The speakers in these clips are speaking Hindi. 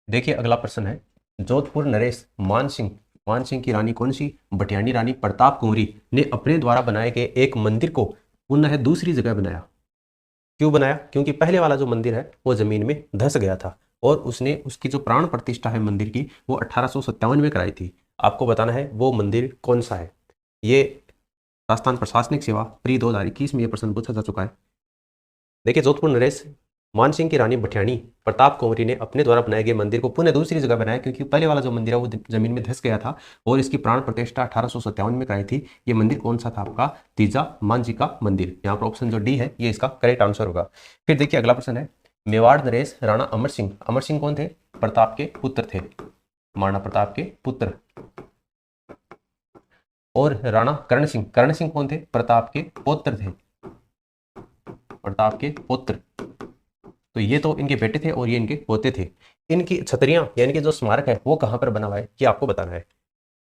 देखिए अगला प्रश्न है, जोधपुर नरेश मान सिंह की रानी कौन सी? भटियानी रानी प्रताप कुंवरी ने अपने द्वारा बनाए गए एक मंदिर को पुनः दूसरी जगह बनाया। क्यों बनाया? क्योंकि पहले वाला जो मंदिर है वो जमीन में धंस गया था और उसने उसकी जो प्राण प्रतिष्ठा है मंदिर की वो 1857 में कराई थी। आपको बताना है वो मंदिर कौन सा है। ये राजस्थान प्रशासनिक सेवा प्री 2021 में ये प्रश्न पूछा जा चुका है। देखिए जोधपुर नरेश मानसिंह की रानी भटियानी प्रताप कुंवरी ने अपने द्वारा बनाए गए मंदिर को पुनः दूसरी जगह बनाया क्योंकि पहले वाला जो मंदिर है वो जमीन में धंस गया था और इसकी प्राण प्रतिष्ठा 1857 में कराई थी। ये मंदिर कौन सा था? आपका तीजा मांझी का मंदिर। यहाँ पर ऑप्शन जो डी है ये इसका करेक्ट आंसर होगा। फिर देखिए अगला प्रश्न है, मेवाड़ नरेश राणा अमर सिंह कौन थे? प्रताप के पुत्र थे, महाराणा प्रताप के पुत्र। और राणा कर्ण सिंह कौन थे? प्रताप के पौत्र थे, प्रताप के पुत्र। तो ये तो इनके बेटे थे और ये इनके पोते थे। इनकी छतरियां यानी कि जो स्मारक है वो कहाँ पर बना हुआ है ये आपको बताना है।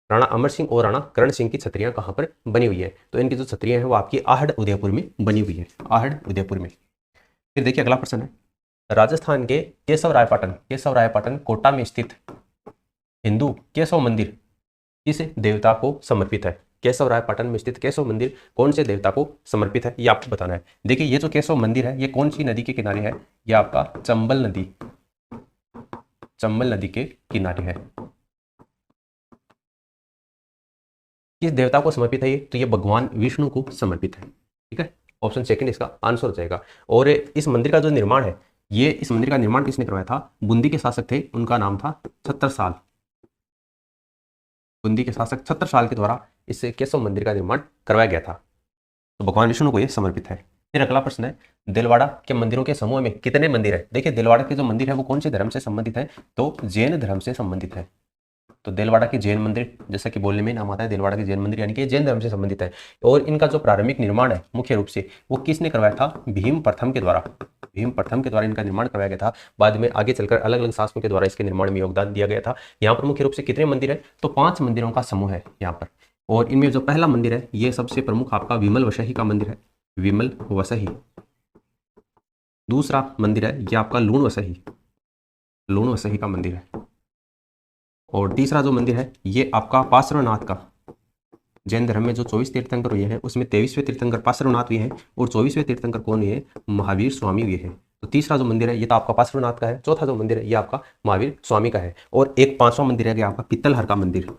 राणा अमर सिंह और राणा कर्ण सिंह की छतरियां कहाँ पर बनी हुई है? तो इनकी जो छतरियां हैं वो आपकी आहड़ उदयपुर में बनी हुई है, आहड़ उदयपुर में। फिर देखिए अगला प्रश्न है, राजस्थान के केशव रायपाटन कोटा में स्थित हिंदू केशव मंदिर किस देवता को समर्पित है? केशव रायपाटन में स्थित केशव मंदिर कौन से देवता को समर्पित है ये आपको बताना है। देखिए ये जो केशव मंदिर है ये कौन सी नदी के किनारे है? ये आपका चंबल नदी के किनारे है। किस देवता को समर्पित है ये? तो ये भगवान विष्णु को समर्पित है। ठीक है, ऑप्शन सेकंड इसका आंसर हो जाएगा। और इस मंदिर का जो निर्माण है इस मंदिर का निर्माण किसने करवाया था? बूंदी के शासक थे, उनका नाम था छत्रसाल। बूंदी के शासक छत्रसाल के द्वारा इस केशव मंदिर का निर्माण करवाया गया था। तो भगवान विष्णु को यह समर्पित है। फिर अगला प्रश्न है, दिलवाड़ा के मंदिरों के समूह में कितने मंदिर है? देखिए दिलवाड़ा के जो मंदिर है वो कौन से धर्म से संबंधित है? तो जैन धर्म से संबंधित है। तो दिलवाड़ा के जैन मंदिर, जैसा कि बोलने में नाम आता है दिलवाड़ा के जैन मंदिर, यानी कि जैन धर्म से संबंधित है। और इनका जो प्रारंभिक निर्माण है मुख्य रूप से वो किसने करवाया था? भीम प्रथम के द्वारा इनका निर्माण करवाया गया था। बाद में आगे चलकर अलग अलग शासकों के द्वारा इसके निर्माण में योगदान दिया गया था। यहाँ पर मुख्य रूप से कितने मंदिर है? तो 5 मंदिरों का समूह है यहाँ पर। और इनमें जो पहला मंदिर है ये सबसे प्रमुख आपका विमल वसही का मंदिर है, विमल वसही। दूसरा मंदिर है ये आपका लूण वसही का मंदिर है। और तीसरा जो मंदिर है ये आपका पार्श्वनाथ का, जैन धर्म में जो 24 तीर्थंकर हुए हैं उसमें 23वें तीर्थंकर पार्श्वनाथ हुए हैं और 24वें तीर्थंकर कौन हुए? महावीर स्वामी हुए हैं। तो तीसरा जो मंदिर है ये तो आपका पार्श्वनाथ का है। चौथा जो मंदिर है ये आपका महावीर स्वामी का है। और एक 5वां मंदिर है आपका पित्तलहर का मंदिर,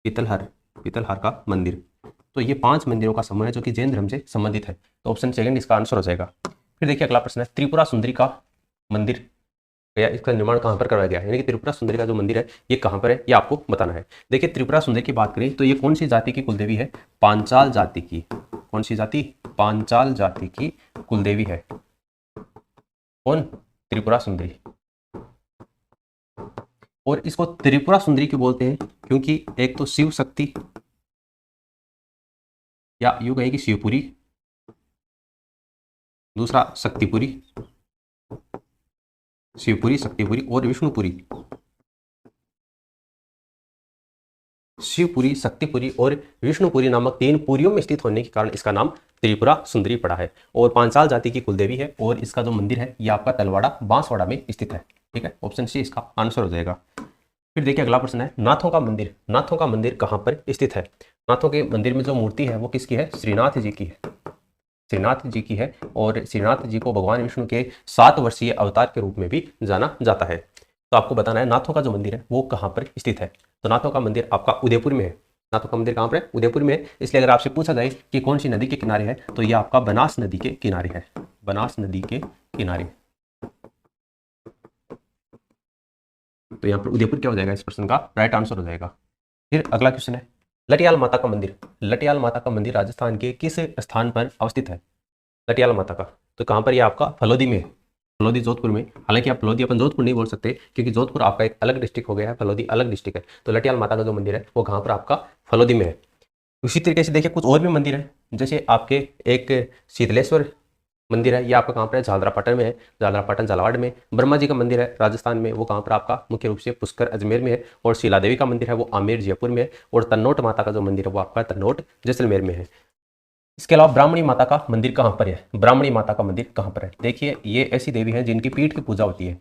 पित्तलहर का मंदिर। तो ये 5 मंदिरों का समूह है जो कि जैन धर्म से संबंधित है। तो ऑप्शन सेकंड इसका आंसर हो जाएगा। फिर देखिए अगला प्रश्न है, त्रिपुरा सुंदरी का मंदिर या इसका निर्माण कहाँ पर करवाया गया है? यानी कि त्रिपुरा सुंदरी का जो मंदिर है ये कहाँ पर है ये आपको बताना है। देखिए त्रिपुरा सुंदरी की बात करें तो ये कौन सी जाति की कुलदेवी है? पांचाल जाति की। कौन सी जाति? पांचाल जाति की कुलदेवी है। कौन? त्रिपुरा सुंदरी। और इसको त्रिपुरा सुंदरी क्यों बोलते हैं? क्योंकि एक तो शिव शक्ति या यूं कहें कि शिवपुरी, दूसरा शक्तिपुरी, शक्तिपुरी और विष्णुपुरी। शिवपुरी, शक्तिपुरी और विष्णुपुरी नामक 3 पुरियों में स्थित होने के कारण इसका नाम त्रिपुरा सुंदरी पड़ा है। और पांचाल जाति की कुलदेवी है और इसका जो मंदिर है ये आपका तलवाड़ा बांसवाड़ा में स्थित है। ठीक है, ऑप्शन सी इसका आंसर हो जाएगा। फिर देखिए अगला प्रश्न है, नाथों का मंदिर कहाँ पर स्थित है? नाथों के मंदिर में जो मूर्ति है वो किसकी है? श्रीनाथ जी की है, श्रीनाथ जी की है। और श्रीनाथ जी को भगवान विष्णु के 7 वर्षीय अवतार के रूप में भी जाना जाता है। तो आपको बताना है नाथों का जो मंदिर है वो कहाँ पर स्थित है। तो नाथों का मंदिर आपका उदयपुर में है। नाथों का मंदिर कहाँ पर है? उदयपुर में है। इसलिए अगर आपसे पूछा जाए कि कौन सी नदी के किनारे है तो यह आपका बनास नदी के किनारे है, बनास नदी के किनारे। तो यहाँ पर उदयपुर क्या हो जाएगा? इस प्रश्न का राइट आंसर हो जाएगा। फिर अगला क्वेश्चन है, लटियाल माता का मंदिर राजस्थान के किस स्थान पर अवस्थित है? लटियाल माता का तो कहाँ पर? ये आपका फलोदी में है, फलोदी जोधपुर में। हालांकि आप फलोदी अपन जोधपुर नहीं बोल सकते क्योंकि जोधपुर आपका एक अलग डिस्ट्रिक्ट हो गया है, फलोदी अलग डिस्ट्रिक्ट है। तो लटियाल माता का जो मंदिर है वो कहाँ पर? आपका फलोदी में है। उसी तरीके से देखिए कुछ और भी मंदिर है, जैसे आपके एक शीतलेश्वर मंदिर है, ये आपका कहाँ पर है? झालरापाटन में है, झालरापाटन झालावाड़ में। ब्रह्मा जी का मंदिर है राजस्थान में, वो कहाँ पर? आपका मुख्य रूप से पुष्कर अजमेर में है। और शिला देवी का मंदिर है वो आमेर जयपुर में है। और तन्नोट माता का जो मंदिर है वो आपका तन्नोट जैसलमेर में है। इसके अलावा ब्राह्मणी माता का मंदिर कहाँ पर है? ब्राह्मणी माता का मंदिर कहाँ पर है? देखिए ये ऐसी देवी है जिनकी पीठ की पूजा होती है,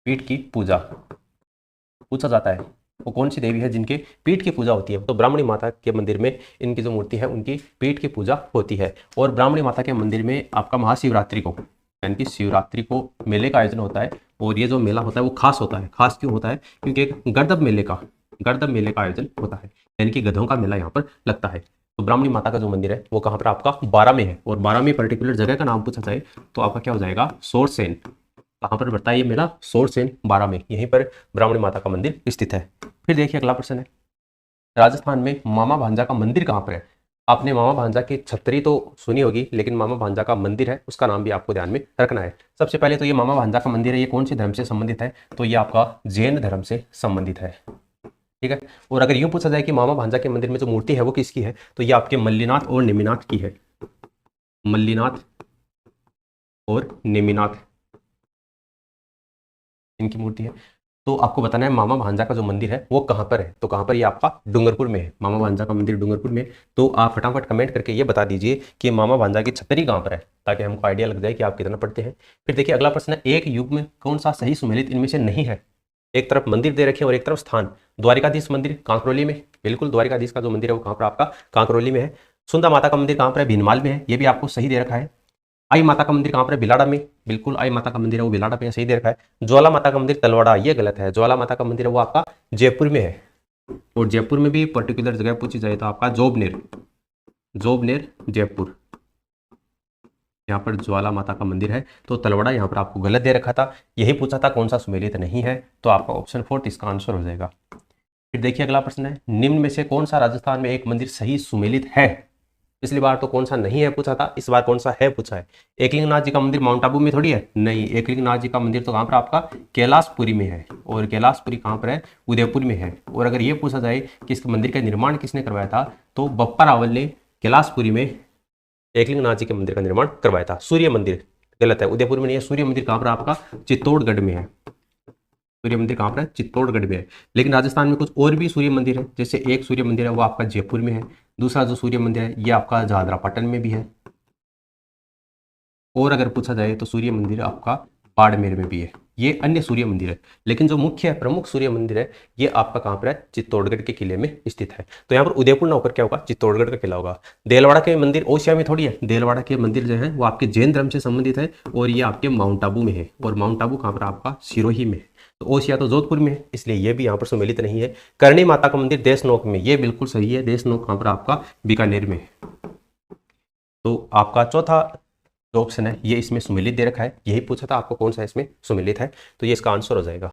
पीठ की पूजा पूछा जाता है, वो कौन सी देवी है जिनके पीठ की पूजा होती है? तो ब्राह्मणी माता के मंदिर में इनकी जो मूर्ति है उनकी पीठ की पूजा होती है। और ब्राह्मणी माता के मंदिर में आपका महाशिवरात्रि को, यानी कि शिवरात्रि को मेले का आयोजन होता है। और ये जो मेला होता है वो खास होता है। खास क्यों होता है? क्योंकि एक गर्दभ मेले का आयोजन होता है, यानी कि गधों का मेला यहाँ पर लगता है। तो ब्राह्मणी माता का जो मंदिर है वो कहाँ पर? आपका बारा में है। और बारा में पर्टिकुलर जगह का नाम पूछा जाए तो आपका क्या हो जाएगा? सोरसेन। कहाँ पर पड़ता है ये मेला? सोरसेन बारा में, यहीं पर ब्राह्मणी माता का मंदिर स्थित है। फिर देखिए अगला प्रश्न है, राजस्थान में मामा भांजा का मंदिर कहाँ पर है? आपने मामा भांजा की छतरी तो सुनी होगी, लेकिन मामा भांजा का मंदिर है उसका नाम भी आपको ध्यान में रखना है। सबसे पहले तो ये मामा भांजा का मंदिर है, ये कौन से धर्म से संबंधित है? तो ये आपका जैन धर्म से संबंधित है। ठीक है। और अगर यूं पूछा जाए कि मामा भांजा के मंदिर में जो मूर्ति है वो किसकी है, तो ये आपके मल्लीनाथ और नेमिनाथ की है। मल्लीनाथ और नेमिनाथ इनकी मूर्ति है। तो आपको बताना है मामा भांजा का जो मंदिर है वो कहाँ पर है। तो कहाँ पर? ये आपका डूंगरपुर में है। मामा भांजा का मंदिर डूंगरपुर में। तो आप फटाफट कमेंट करके ये बता दीजिए कि मामा भांजा की छतरी कहाँ पर है, ताकि हमको आइडिया लग जाए कि आप कितना पढ़ते हैं। फिर देखिए अगला प्रश्न है, एक युग में कौन सा सही सुमेलित इनमें से नहीं है? एक तरफ मंदिर दे रखे और एक तरफ स्थान। द्वारिकाधीश मंदिर कांकरोली में, बिल्कुल द्वारिकाधीश का जो मंदिर है वो कहाँ पर? आपका कांकरोली में है। सुंदा माता का मंदिर कहाँ पर है? भीनमाल में है, ये भी आपको सही दे रखा है। आई माता का मंदिर कहाँ पर है? भिलाड़ा में, बिल्कुल आई माता का मंदिर है वो भिलाड़ा पे सही दे रखा है। ज्वाला माता का मंदिर तलवाड़ा, ये गलत है। ज्वाला माता का मंदिर है वो आपका जयपुर में है। और जयपुर में भी पर्टिकुलर जगह पूछी जाए तो आपका जोबनेर, जोबनेर जयपुर, यहाँ पर ज्वाला माता का मंदिर है। तो तलवाड़ा यहाँ पर आपको गलत दे रखा था। यही पूछा था कौन सा सुमेलित नहीं है, तो आपका ऑप्शन 4 इसका आंसर हो जाएगा। फिर देखिए अगला प्रश्न है, निम्न में से कौन सा राजस्थान में एक मंदिर सही सुमेलित है? पिछली बार तो कौन सा नहीं है पूछा था, इस बार कौन सा है पूछा है। एकलिंगनाथ जी का मंदिर माउंट आबू में थोड़ी है, नहीं। एकलिंगनाथ जी का मंदिर तो कहाँ पर? आपका कैलाशपुरी में है। और कैलाशपुरी कहाँ पर है? उदयपुर में है। और अगर ये पूछा जाए कि इस मंदिर का निर्माण किसने करवाया था, तो बप्पा रावल ने कैलाशपुरी में एकलिंगनाथ जी के मंदिर का निर्माण करवाया था। सूर्य मंदिर गलत है, उदयपुर में नहीं है। सूर्य मंदिर कहाँ पर? आपका चित्तौड़गढ़ में है। सूर्य मंदिर कहाँ पर है? चित्तौड़गढ़ में है। लेकिन राजस्थान में कुछ और भी सूर्य मंदिर है। जैसे एक सूर्य मंदिर है वो आपका जयपुर में है, दूसरा जो सूर्य मंदिर है ये आपका झालरापाटन में भी है, और अगर पूछा जाए तो सूर्य मंदिर आपका बाड़मेर में भी है। ये अन्य सूर्य मंदिर है, लेकिन जो मुख्य प्रमुख सूर्य मंदिर है ये आपका कहाँ पर है? चित्तौड़गढ़ के किले में स्थित है। तो यहाँ पर उदयपुर ना होकर क्या होगा? चित्तौड़गढ़ का किला होगा। देलवाड़ा के मंदिर ओसिया में थोड़ी है, देलवाड़ा के मंदिर जो है वो आपके जैन धर्म से संबंधित है, और ये आपके माउंट आबू में है। और माउंट आबू कहाँ पर? आपका सिरोही में है। तो ओसिया तो जोधपुर में है, इसलिए ये भी यहाँ पर सुमेलित नहीं है। करणी माता का मंदिर देशनोक में, ये बिल्कुल सही है। देशनोक कहाँ पर? आपका बीकानेर में है। तो आपका चौथा जो ऑप्शन है ये इसमें सुमेलित दे रखा है। यही पूछा था आपको कौन सा इसमें सुमेलित है, तो ये इसका आंसर हो जाएगा।